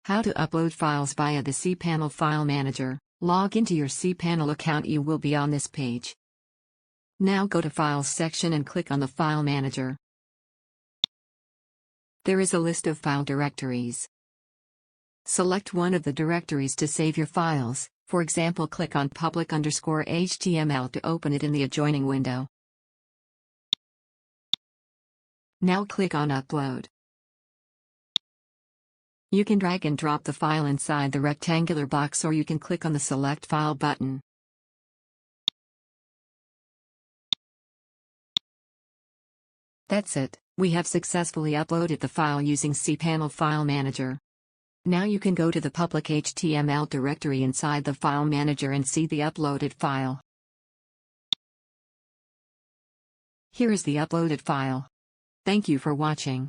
How to upload files via the cPanel File Manager. Log into your cPanel account. You will be on this page. Now go to Files section and click on the File Manager. There is a list of file directories. Select one of the directories to save your files. For example, click on public_HTML to open it in the adjoining window. Now click on Upload. You can drag and drop the file inside the rectangular box, or you can click on the Select File button. That's it. We have successfully uploaded the file using cPanel File Manager. Now you can go to the public HTML directory inside the File Manager and see the uploaded file. Here is the uploaded file. Thank you for watching.